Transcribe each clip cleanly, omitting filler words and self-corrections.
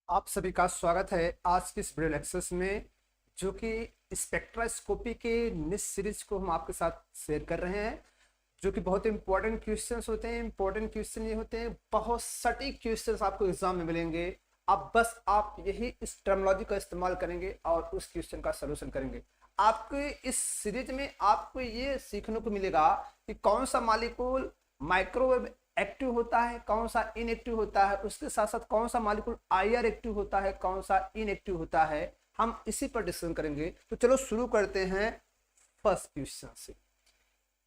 आप सभी का स्वागत है आज की इस वीडियो लेक्चर्स में, जो कि स्पेक्ट्रोस्कोपी के निश सीरीज को हम आपके साथ शेयर कर रहे हैं, जो कि बहुत इंपॉर्टेंट क्वेश्चंस होते हैं। इंपॉर्टेंट क्वेश्चन ये होते हैं, बहुत सटीक क्वेश्चंस आपको एग्जाम में मिलेंगे। अब बस आप यही इस टर्मिनोलॉजी का इस्तेमाल करेंगे और उस क्वेश्चन का सलूशन करेंगे। आपके इस सीरीज में आपको ये सीखने को मिलेगा कि कौन सा मॉलिक्यूल माइक्रोवेव एक्टिव होता है, कौन सा इनएक्टिव होता है, उसके साथ साथ कौन सा मॉलिक्यूल आईआर एक्टिव होता है, कौन सा इनएक्टिव होता है। हम इसी पर डिस्कशन करेंगे। तो चलो शुरू करते हैं फर्स्ट क्वेश्चन से।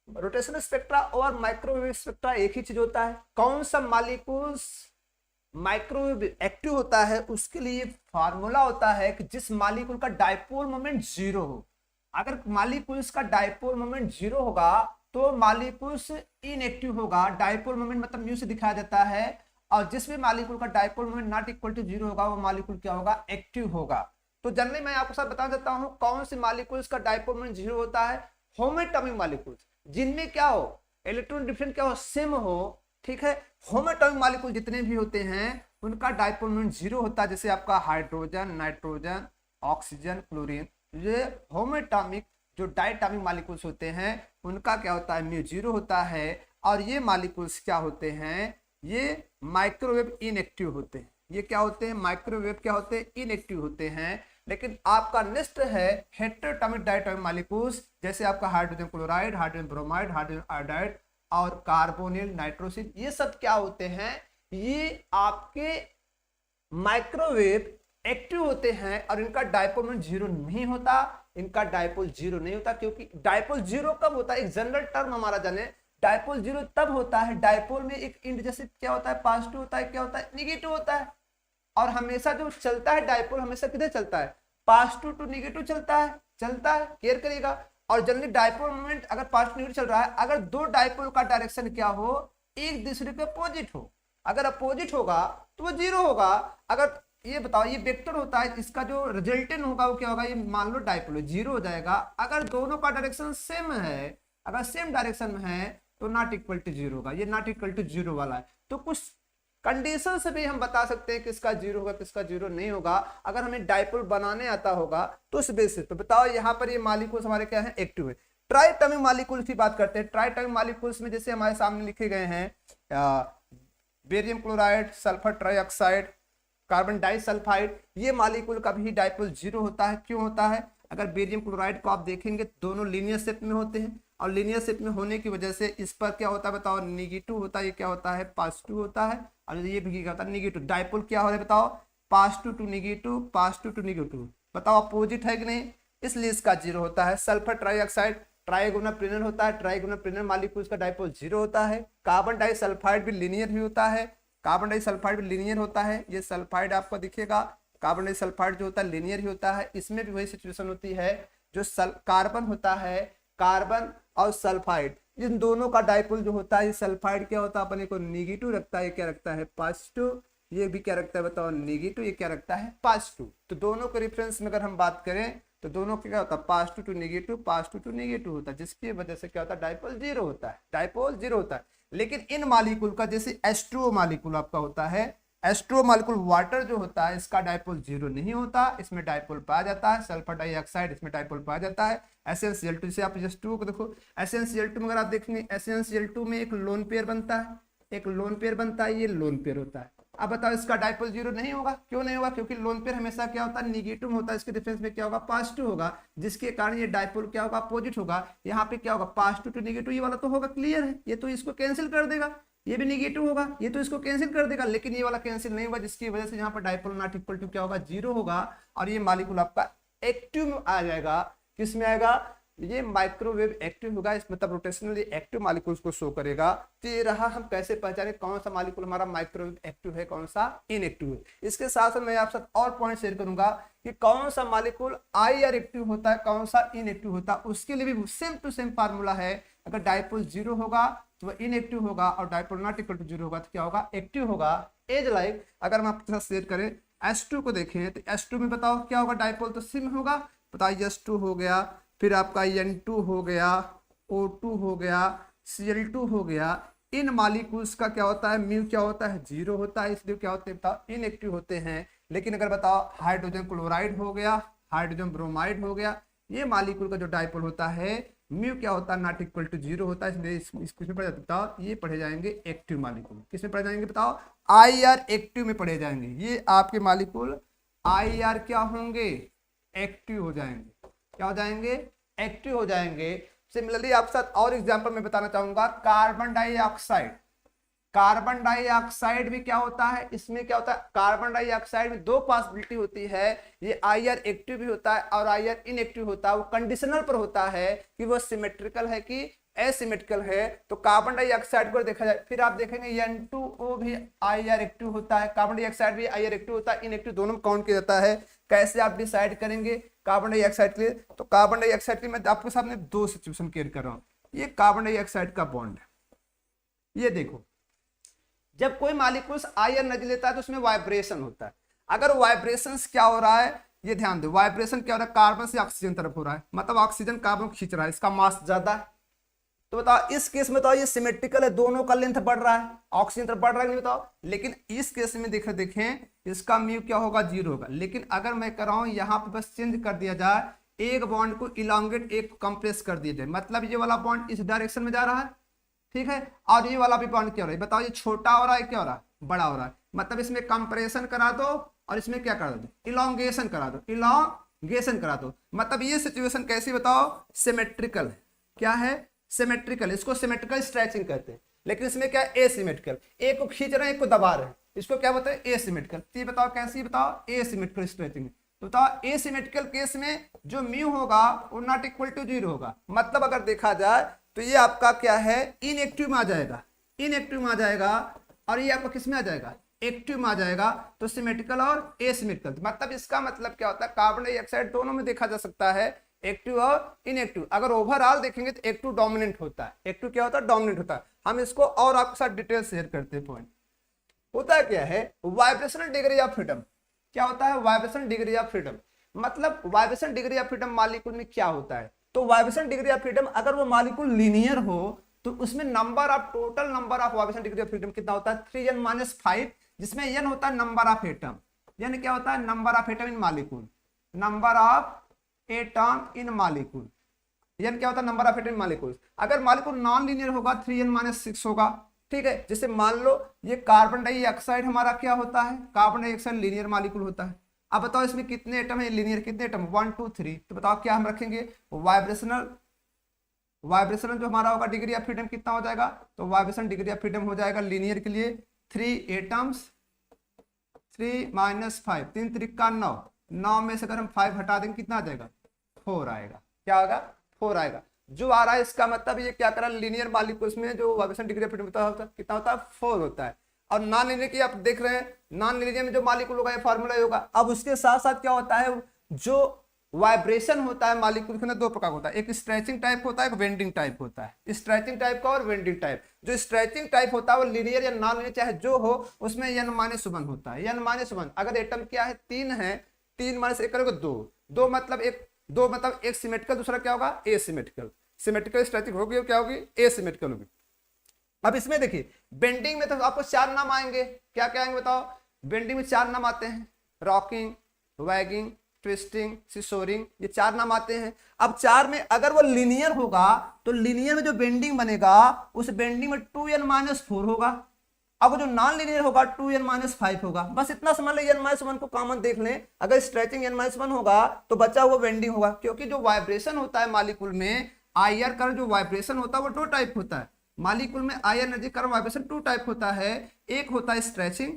रोटेशनल स्पेक्ट्रा और माइक्रोवेव स्पेक्ट्रा एक ही चीज होता है। कौन सा मॉलिक्यूल माइक्रोवेव एक्टिव होता है, उसके लिए फार्मूला होता है कि जिस मॉलिक्यूल का डायपोल मोमेंट जीरो हो। अगर मॉलिक्यूल्स का डायपोल मोमेंट जीरो होगा तो मॉलिक्यूल्स इनएक्टिव होगा। डायपोल मोमेंट मतलब म्यू से दिखाया जाता है। और जिस भी मॉलिक्यूल का dipole moment not equal to zero होगा वो मॉलिक्यूल क्या होगा, एक्टिव होगा। तो जनरली मैं आपको साथ बता देता हूं कौन से मॉलिक्यूल्स का डायपोल मोमेंट जीरो होता है। होमोएटॉमिक मॉलिक्यूल्स, जिनमें क्या हो, इलेक्ट्रॉन डिफरेंट क्या हो, सेम हो। ठीक है, होमोएटॉमिक मॉलिक्यूल जितने भी होते हैं उनका डायपोल मोमेंट जीरो होता है। जैसे आपका हाइड्रोजन, नाइट्रोजन, ऑक्सीजन, क्लोरीन, ये होमोएटॉमिक जो डायटॉमिक मॉलिक्यूल्स होते हैं उनका क्या होता है, म्यू जीरो होता है। और ये मॉलिक्यूल्स क्या होते हैं, ये माइक्रोवेव इनएक्टिव होते हैं। ये क्या होते हैं, माइक्रोवेव क्या होते हैं, इनएक्टिव होते हैं। लेकिन आपका नेक्स्ट है हेटेरोटॉमिक डायटॉमिक मॉलिक्यूल्स, जैसे आपका hydrogen chloride, hydrogen bromide, hydrogen iodide और कार्बोनिल, नाइट्रोसिन, ये सब क्या होते हैं, ये आपके माइक्रोवेव एक्टिव होते हैं। और इनका डायपोल मोमेंट जीरो नहीं होता, इनका डायपोल जीरो नहीं होता। क्योंकि डायपोल जीरो कब होता है, एक जनरल टर्म हमारा जाने, डायपोल जीरो तब होता है, डायपोल में एक इंड जैसे क्या होता है, पॉजिटिव होता है, क्या होता है, निगेटिव होता है। और हमेशा जो चलता है डायपोल हमेशा किधर चलता है, पॉजिटिव टू निगेटिव चलता है, केयर करिएगा। और जनरली डायपोल मोमेंट अगर पॉजिटिव निगेटिव चल रहा है, अगर दो डायपोल का डायरेक्शन क्या हो, एक दूसरे के अपोजिट हो। अगर अपोजिट होगा तो वो जीरो होगा। अगर ये बताओ, ये वेक्टर होता है, इसका जो रिजल्टेंट होगा वो क्या होगा, ये मान लो डायपोल जीरो हो जाएगा। अगर दोनों का डायरेक्शन सेम है, अगर सेम डायरेक्शन में है तो नॉट इक्वल टू जीरो होगा। ये नॉट इक्वल टू जीरो वाला है। तो कुछ कंडीशन से भी हम बता सकते हैं किसका जीरो होगा, किसका जीरो नहीं होगा, अगर हमें डायपोल बनाने आता होगा तो उस बेसिस पे। बताओ यहाँ पर ये मॉलिक्यूल्स हमारे क्या है, एक्टिव है। ट्राइटॉमिक मॉलिक्यूल्स की बात करते हैं। ट्राइटॉमिक मॉलिक्यूल्स में जैसे हमारे सामने लिखे गए हैं barium chloride, sulphur trioxide, carbon disulphide, ये मॉलिक्यूल का भी डायपोल जीरो होता है। क्यों होता है, अगर बेरियम क्लोराइड को आप देखेंगे दोनों लीनियर शेप में होते हैं, और लीनियर शेप में होने की वजह से इस पर क्या होता है बताओ, निगेटिव होता है। ये क्या होता है, पॉजिटिव होता है। और ये भी क्या होता है, निगेटिव। डायपोल क्या हो रहा है बताओ, positive to negative, positive to negative. बताओ अपोजिट है कि नहीं, इसलिए इसका जीरो होता है। सल्फर ट्राइऑक्साइड ट्राइगोनल प्लेनर होता है, ट्राइगोनल प्लेनर मॉलिक्यूल्स का डायपोल जीरो होता है। कार्बन डाइसल्फाइड भी लीनियर ही होता है, कार्बन डाइसल्फाइड भी लीनियर होता है। ये सल्फाइड आपको दिखेगा, कार्बन डाइसल्फाइड जो होता है लीनियर ही होता है। इसमें भी वही सिचुएशन होती है, जो कार्बन होता है, कार्बन और सल्फाइड, इन दोनों का डायपोल जो होता है, सल्फाइड क्या होता है, अपने को निगेटिव रखता है, क्या रखता है, पॉजिटिव। ये भी क्या रखता है बताओ, निगेटिव। ये क्या रखता है, पॉजिटिव। तो दोनों के रेफरेंस में अगर हम बात करें तो दोनों का क्या होता है, positive to negative, positive to negative होता है, जिसकी वजह से क्या होता है, डायपोल जीरो होता है, डायपोल जीरो होता है। लेकिन इन मॉलिक्यूल का, जैसे H2O मॉलिक्यूल आपका होता है, H2O मॉलिक्यूल वाटर जो होता है, इसका डायपोल जीरो नहीं होता, इसमें डायपोल पाया जाता है। सल्फर डाइऑक्साइड, इसमें डायपोल पाया जाता है। SnCl2, जैसे आप H2O को देखो, SnCl2 में अगर आप देखेंगे, SnCl2 में एक लोन पेयर बनता है, एक लोन पेयर बनता है, ये लोन पेयर होता है। अब बताओ इसका डायपोल जीरो नहीं होगा, क्यों नहीं होगा, क्योंकि लोन पेयर हमेशा क्या होता है, निगेटिव होता है। इसके डिफरेंस में क्या होगा, पॉजिटिव होगा, जिसके कारण ये डायपोल क्या होगा, अपोजिट होगा। यहाँ पे क्या होगा, पॉजिटिव टू निगेटिव, ये वाला तो होगा, क्लियर है। ये तो इसको कैंसिल कर देगा, ये भी निगेटिव होगा, ये तो इसको कैंसिल कर देगा। लेकिन ये वाला कैंसिल नहीं होगा, जिसकी वजह से यहाँ पर डायपोल नॉट इक्वल टू क्या होगा, जीरो होगा। और ये मॉलिक्यूल आपका एक्टिव में आ जाएगा। किस में आएगा, ये माइक्रोवेव एक्टिव होगा, इस मतलब रोटेशनली एक्टिव मॉलिक्यूल्स को शो करेगा। तो ये रहा, हम कैसे पहचाने कौन सा मॉलिक्यूल हमारा माइक्रोवेव एक्टिव है, कौन सा इनएक्टिव है। इसके साथ साथ मैं आपके साथ और पॉइंट शेयर करूंगा कि कौन सा मॉलिक्यूल आईआर एक्टिव होता है, कौन सा इनएक्टिव होता है। उसके लिए भी सेम टू सेम फार्मूला है। अगर डायपोल जीरो होगा तो वह इनएक्टिव होगा, और dipole not equal to zero होगा तो क्या होगा, एक्टिव होगा। एज लाइक अगर हम आपके साथ शेयर करें H2 को देखें तो H2 में बताओ क्या होगा, डायपोल तो सेम होगा। बताओ H2 हो गया, फिर आपका N2 हो गया, O2 हो गया, Cl2 हो गया, इन मॉलिक्यूल्स का क्या होता है, म्यू क्या होता है, 0 होता है, इसलिए क्या होते हैं बताओ, इनएक्टिव होते हैं। लेकिन अगर बताओ हाइड्रोजन क्लोराइड हो गया, हाइड्रोजन ब्रोमाइड हो गया, ये मॉलिक्यूल का जो डाइपोल होता है म्यू क्या होता है, नॉट इक्वल टू 0 होता है, इसलिए किसमें पढ़े जाते बताओ, ये पढ़े जाएंगे एक्टिव मॉलिक्यूल। किसमें पढ़े जाएंगे बताओ, IR एक्टिव में पढ़े जाएंगे। ये आपके मॉलिक्यूल IR क्या होंगे, एक्टिव हो जाएंगे। क्या हो जाएंगे, एक्टिव हो जाएंगे। सिमिलरली आपके साथ और एग्जांपल मैं बताना चाहूंगा, कार्बन डाइऑक्साइड। कार्बन डाइऑक्साइड भी क्या होता है, इसमें क्या होता है, कार्बन डाइऑक्साइड में दो पॉसिबिलिटी होती है, ये IR एक्टिव भी होता है और IR इनएक्टिव होता है। वो कंडीशनल पर होता है कि वो सिमेट्रिकल है कि एसिमेट्रिकल है। तो कार्बन डाइऑक्साइड को देखा जाए, फिर आप देखेंगे N2O भी IR एक्टिव होता है, कार्बन डाइऑक्साइड भी IR एक्टिव होता है, इनएक्टिव दोनों काउंट किया जाता है। कैसे आप डिसाइड करेंगे कार्बन डाइऑक्साइड के लिए, तो कार्बन डाइऑक्साइड के लिए मैं आपके सामने दो सिचुएशन क्लियर कर रहा हूं। ये कार्बन डाइऑक्साइड का बॉन्ड है, ये देखो, जब कोई मॉलिक्यूल्स IR एनर्जी लेता है तो उसमें वाइब्रेशन होता है। अगर वाइब्रेशन क्या हो रहा है, ये ध्यान दो, वाइब्रेशन क्या हो रहा है, कार्बन से ऑक्सीजन तरफ हो रहा है, मतलब ऑक्सीजन कार्बन खींच रहा है, इसका मास ज्यादा है। तो बताओ इस केस में, बताओ ये सिमेट्रिकल है, दोनों का लेंथ बढ़ रहा है, ऑक्सीजन तरफ बढ़ रहा है नहीं बताओ। लेकिन इस केस में देखें इसका म्यू क्या होगा, 0 होगा। लेकिन अगर मैं कर रहा हूं यहाँ पे बस चेंज कर दिया जाए, एक बॉन्ड को इलांगेट, एक को कंप्रेस कर दिया जाए, मतलब ये वाला बॉन्ड इस डायरेक्शन में जा रहा है, ठीक है, और ये वाला भी बॉन्ड क्या हो रहा है, बताओ ये छोटा हो रहा है, क्या हो रहा है, बड़ा हो रहा है। मतलब इसमें कंप्रेशन करा दो और इसमें क्या करा दो, इलांगेशन करा दो, इलांगेशन करा दो। मतलब ये सिचुएशन कैसी बताओ, सिमेट्रिकल है। क्या है, सिमेट्रिकल, इसको सिमेट्रिकल स्ट्रेचिंग कहते हैं। लेकिन इसमें क्या है, एसिमेट्रिकल, एक को खींच रहे हैं, एक को दबा रहे हैं, इसको क्या बताए, एसिमेट्रिकल। तो ये बताओ कैसी, बताओ एसिमेट्रिकल स्ट्रेचिंग। तो बताओ एसिमेट्रिकल केस में जो म्यू होगा वो नॉट इक्वल टू 0 होगा। मतलब अगर देखा जाए तो ये आपका क्या है, इनएक्टिव में आ जाएगा, इनएक्टिव में आ जाएगा, और ये आपका किस में आ जाएगा, एक्टिव में आ जाएगा। तो सिमेट्रिकल और एसिमेट्रिकल, मतलब इसका मतलब क्या होता है, कार्बन डाइऑक्साइड दोनों में देखा जा सकता है, एक्टिव और इनएक्टिव। अगर ओवरऑल देखेंगे तो एक्टिव डोमिनेंट होता है, एक्टिव क्या होता है, डोमिनेंट होता है। हम इसको और आपके साथ डिटेल शेयर करते हैं। पॉइंट होता क्या है, वाइब्रेशनल डिग्री ऑफ फ्रीडम। क्या होता है, वाइब्रेशन डिग्री ऑफ फ्रीडम। मतलब vibration degree of freedom molecule में क्या होता है, तो वाइब्रेशन डिग्री ऑफ फ्रीडम, अगर वो मॉलिक्यूल लीनियर हो तो उसमें number of, total number of vibration degree of freedom कितना होता है, 3n-5, जिसमें n होता है नंबर ऑफ एटम। n क्या होता है, number of atom in molecule, number of atom in molecule. n क्या होता है, number of atom in molecule. अगर मॉलिक्यूल नॉन लीनियर होगा 3n-6 होगा, ठीक है। जैसे मान लो ये कार्बन डाइऑक्साइड हमारा क्या होता है, कार्बन डाइऑक्साइड लीनियर मॉलिक्यूल होता है। अब बताओ इसमें कितने एटम है, लीनियर कितने एटम, 1 2 3। तो बताओ क्या हम रखेंगे, वाइब्रेशनल, वाइब्रेशनल जो हमारा होगा डिग्री ऑफ फ्रीडम कितना हो जाएगा, तो वाइब्रेशन डिग्री ऑफ फ्रीडम हो जाएगा लीनियर के लिए 3 एटम्स, 3-5, 3 त्रिका 9, 9 में से अगर हम 5 हटा देंगे कितना आ जाएगा, 4 आएगा। क्या आएगा, 4 आएगा। जो आ रहा है इसका मतलब ये क्या कर रहा है, लीनियर मॉलिक्यूल्स में जो वाइब्रेशन डिग्री ऑफ फ्रीडम कितना होता है, 4 होता है। और नॉन लीनियर की आप देख रहे हैं, नॉन लीनियर में जो मॉलिक्यूल होगा ये फार्मूला होगा। अब उसके साथ साथ क्या होता है, जो वाइब्रेशन होता है मॉलिक्यूल के अंदर दो प्रकार होता है, एक स्ट्रेचिंग टाइप होता है, एक बेंडिंग टाइप होता है। स्ट्रेचिंग टाइप का और बेंडिंग टाइप। जो स्ट्रेचिंग टाइप होता है वो लीनियर या नॉन लीनियर चाहे जो हो, उसमें n-1 होता है, n-1। अगर एटम क्या है, 3 है, 3 - 1 करोगे 2, 2 मतलब एक सिमेट्रिकल, दूसरा क्या होगा, एसिमेट्रिकल। सिमेट्रिकल स्ट्रेचिंग होगी क्या होगी, एसिमेट्रिकल होगी। अब इसमें देखिए बेंडिंग में तो आपको 4 नाम आएंगे, क्या क्या आएंगे बताओ, बेंडिंग में 4 नाम आते हैं, रॉकिंग, वैगिंग, ट्विस्टिंग, सिसोरिंग, ये 4 नाम आते हैं। अब 4 में अगर वो लीनियर होगा तो लीनियर में जो बेंडिंग बनेगा उस बेंडिंग में 2n-4 होगा। अब जो नॉन लीनियर होगा 2n-5 होगा। बस इतना समझ लें, n-1 को कॉमन देख लें। अगर स्ट्रेचिंग n-1 होगा तो बचा हुआ बेंडिंग होगा, क्योंकि जो वाइब्रेशन होता है मॉलिक्यूल में, IR का जो वाइब्रेशन होता है वो 2 टाइप होता है। मॉलिक्यूल में IR एनर्जी का वाइब्रेशन 2 टाइप होता है। एक होता है स्ट्रेचिंग,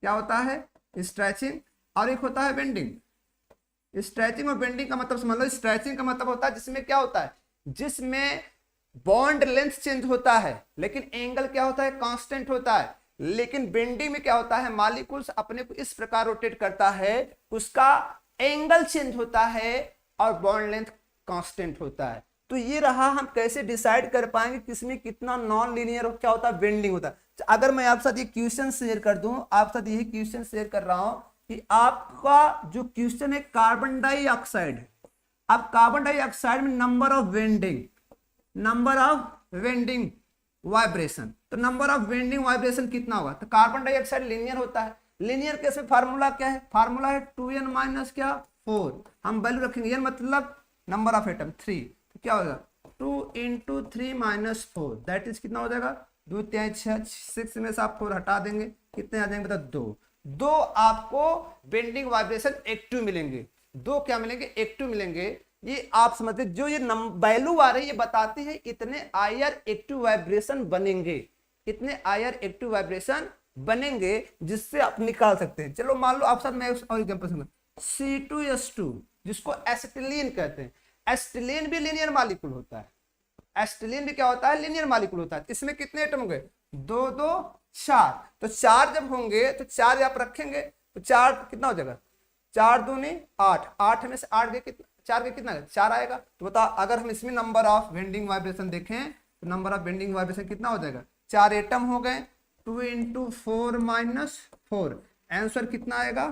क्या होता है, स्ट्रेचिंग, और एक होता है बेंडिंग। स्ट्रेचिंग और बेंडिंग का मतलब समझ लो, स्ट्रेचिंग का मतलब होता है जिसमें क्या होता है, जिसमें बॉन्ड लेंथ चेंज होता है लेकिन एंगल क्या होता है, कांस्टेंट होता है। लेकिन बेंडिंग में क्या होता है, मॉलिक्यूल्स अपने को इस प्रकार रोटेट करता है, उसका एंगल चेंज होता है और बॉन्ड लेंथ कांस्टेंट होता है। तो ये रहा, हम कैसे डिसाइड कर पाएंगे किसमें कितना नॉन लीनियर क्या होता है, बेंडिंग होता है। अगर मैं आपके साथ ये क्वेश्चन शेयर कर दूं, आपके साथ यही क्वेश्चन शेयर कर रहा हूं कि आपका जो क्वेश्चन है कार्बन डाइऑक्साइड है। अब कार्बन डाइऑक्साइड में नंबर ऑफ वेंडिंग वाइब्रेशन, तो नंबर ऑफ बेंडिंग वाइब्रेशन कितना होगा? तो कार्बन डाइऑक्साइड लीनियर होता है, लीनियर केस में फार्मूला क्या है? फार्मूला है 2n माइनस क्या 4, हम वैल्यू रखेंगे n मतलब नंबर ऑफ एटम 3, तो क्या होगा 2 इंटू 3 माइनस 4 दैट इज कितना हो जाएगा 2 3 6, 6 में से आप 4 हटा देंगे, कितने आ जाएंगे बता 2, दो आपको बेंडिंग वाइब्रेशन एक्टिव मिलेंगे, दो क्या मिलेंगे एक्टिव मिलेंगे। ये आप समझते जो ये वैल्यू आ रही है बताते हैं इतने आईआर एक्टिव वाइब्रेशन बनेंगे, इतने आईआर एक्टिव वाइब्रेशन बनेंगे जिससे आप निकाल सकते हैं। चलो मान लो आप साथ मैं और एग्जांपल समझ, C2H2 जिसको एसिटिलीन कहते हैं, एसिटिलीन भी लीनियर मॉलिक्यूल होता है, एसिटिलीन भी क्या होता है लीनियर मॉलिक्यूल होता है। इसमें कितने एटम हो गए 2 2 4, तो 4 जब होंगे तो 4 आप रखेंगे तो 4 कितना हो जाएगा 4 दूनी 8, 8 में से 8 गए कितना 4 गए कितना 4 आएगा। तो बता अगर हम इसमें नंबर ऑफ बेंडिंग वाइब्रेशन देखें तो नंबर ऑफ बेंडिंग वाइब्रेशन कितना हो जाएगा 4 एटम हो गए, 2 इंटू 4 माइनस 4, आंसर कितना आएगा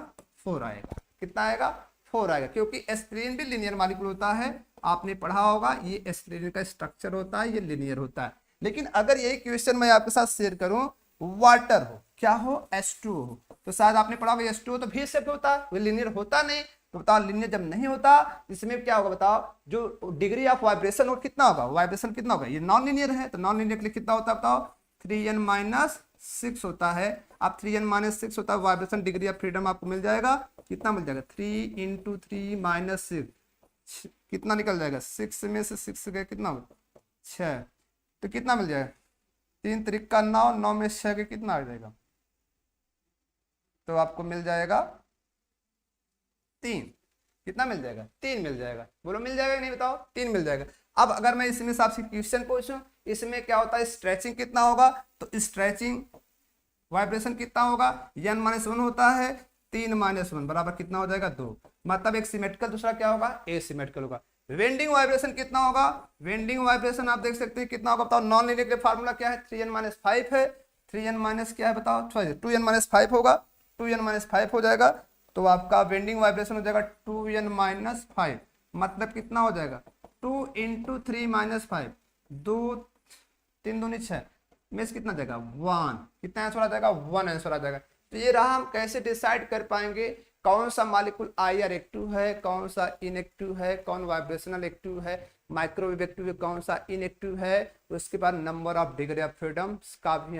4 आएगा, कितना आएगा 4 आएगा, क्योंकि एस्पिरिन भी लीनियर मॉलिक्यूल होता है, आपने पढ़ा होगा ये एस्पिरिन का स्ट्रक्चर होता है, ये लीनियर होता है। लेकिन अगर यही क्वेश्चन मैं आपके साथ शेयर करूं वाटर हो क्या हो H2 हो, तो शायद आपने पढ़ा होगा H2 तो भी सेफ होता है, वो लीनियर होता नहीं, तो बताओ लीनियर जब नहीं होता इसमें क्या होगा बताओ, जो डिग्री ऑफ वाइब्रेशन हो कितना होगा, वाइब्रेशन कितना होगा, ये नॉन लीनियर है तो नॉन लीनियर के लिए कितना होता है बताओ 3n माइनस 6 होता है। अब 3n माइनस 6 होता है, वाइब्रेशन डिग्री ऑफ फ्रीडम आपको मिल जाएगा, कितना मिल जाएगा 3 इंटू 3 माइनस 6, कितना निकल जाएगा 6 में से 6 गए कितना होगा 6, तो कितना मिल जाएगा 3 त्रिका 9, 9 में 6 के कितना आ जाएगा, तो आपको मिल जाएगा 3, कितना मिल जाएगा 3 मिल जाएगा, बोलो मिल जाएगा नहीं बताओ 3 मिल जाएगा। अब अगर मैं इसमें से आपसे क्वेश्चन पूछूं इसमें क्या होता है स्ट्रेचिंग कितना होगा, तो स्ट्रेचिंग वाइब्रेशन कितना होगा n माइनस 1 होता है, 3 माइनस 1 बराबर कितना हो जाएगा 2, मतलब एक सिमेट्रिकल दूसरा क्या होगा एसिमेट्रिकल होगा। वेंडिंग वाइब्रेशन कितना होगा, वेंडिंग वाइब्रेशन आप देख सकते हैं कितना होगा बताओ, नॉन लीनियर के फार्मूला क्या है 3n माइनस 5 है, 3n माइनस क्या है बताओ 2n माइनस 5 होगा, 2n माइनस 5 हो जाएगा, तो आपका वेंडिंग वाइब्रेशन हो जाएगा 2n माइनस 5, मतलब कितना हो जाएगा 2 इंटू 3 माइनस 5, 2 3 दूनी 6 में से कितना जाएगा 1, कितना आंसर आ जाएगा 1 आंसर आ जाएगा। तो ये रहा हम कैसे डिसाइड कर पाएंगे कौन सा मॉलिक्यूल आईआर एक्टिव है, कौन सा इनएक्टिव है, कौन वाइब्रेशनल एक्टिव है, माइक्रोवेव एक्टिव है, कौन सा इनएक्टिव है, उसके बाद number of degree of freedom का भी हम